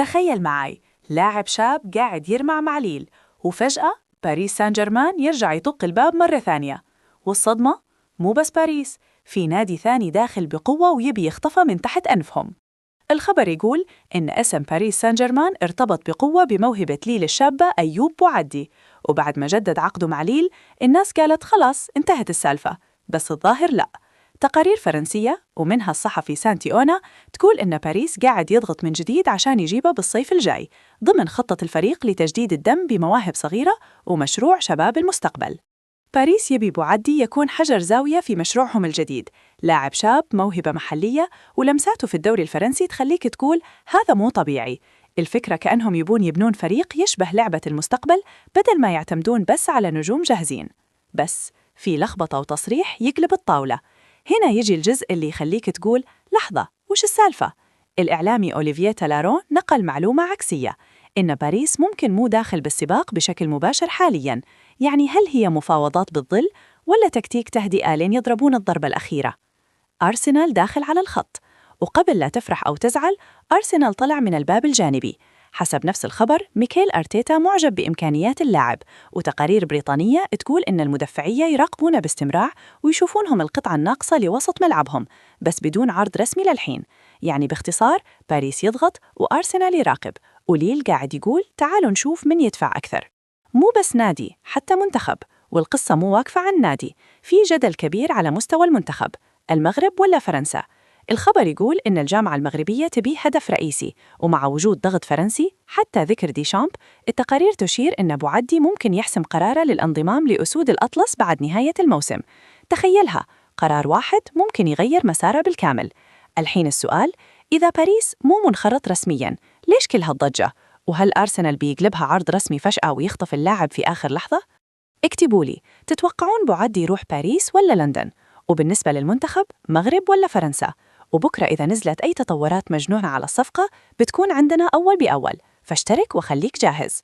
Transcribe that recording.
تخيل معي لاعب شاب قاعد يرمع مع ليل، وفجأة باريس سان جيرمان يرجع يطق الباب مرة ثانية. والصدمة مو بس باريس، في نادي ثاني داخل بقوة ويبي يخطفه من تحت أنفهم. الخبر يقول إن اسم باريس سان جيرمان ارتبط بقوة بموهبة ليل الشابة أيوب بوعدي، وبعد ما جدد عقده مع ليل الناس قالت خلاص انتهت السالفة، بس الظاهر لأ. تقارير فرنسية ومنها الصحفي سانتي أونا تقول إن باريس قاعد يضغط من جديد عشان يجيبه بالصيف الجاي ضمن خطة الفريق لتجديد الدم بمواهب صغيرة ومشروع شباب المستقبل. باريس يبي بوعدي يكون حجر زاوية في مشروعهم الجديد، لاعب شاب موهبة محلية ولمساته في الدوري الفرنسي تخليك تقول هذا مو طبيعي. الفكرة كأنهم يبون يبنون فريق يشبه لعبة المستقبل بدل ما يعتمدون بس على نجوم جاهزين. بس في لخبطة وتصريح يقلب الطاولة. هنا يجي الجزء اللي يخليك تقول لحظة، وش السالفة؟ الإعلامي أوليفيه تالارون نقل معلومة عكسية، إن باريس ممكن مو داخل بالسباق بشكل مباشر حالياً. يعني هل هي مفاوضات بالظل ولا تكتيك تهدئة لين يضربون الضربة الأخيرة؟ أرسنال داخل على الخط، وقبل لا تفرح أو تزعل أرسنال طلع من الباب الجانبي. حسب نفس الخبر ميكيل أرتيتا معجب بإمكانيات اللاعب، وتقارير بريطانية تقول إن المدفعية يراقبونه باستمرار ويشوفونهم القطعة الناقصة لوسط ملعبهم، بس بدون عرض رسمي للحين. يعني باختصار باريس يضغط وأرسنال يراقب، وليل قاعد يقول تعالوا نشوف من يدفع أكثر. مو بس نادي، حتى منتخب، والقصة مو واقفة عن نادي. في جدل كبير على مستوى المنتخب، المغرب ولا فرنسا؟ الخبر يقول إن الجامعة المغربية تبيه هدف رئيسي، ومع وجود ضغط فرنسي حتى ذكر ديشامب، التقارير تشير إن بوعدي ممكن يحسم قراره للانضمام لأسود الأطلس بعد نهاية الموسم. تخيلها، قرار واحد ممكن يغير مساره بالكامل. الحين السؤال، إذا باريس مو منخرط رسمياً، ليش كل هالضجة؟ وهل أرسنال بيقلبها عرض رسمي فجأة ويخطف اللاعب في آخر لحظة؟ اكتبوا لي، تتوقعون بوعدي يروح باريس ولا لندن؟ وبالنسبة للمنتخب، مغرب ولا فرنسا؟ وبكرة إذا نزلت أي تطورات مجنونة على الصفقة بتكون عندنا أول بأول، فاشترك وخليك جاهز.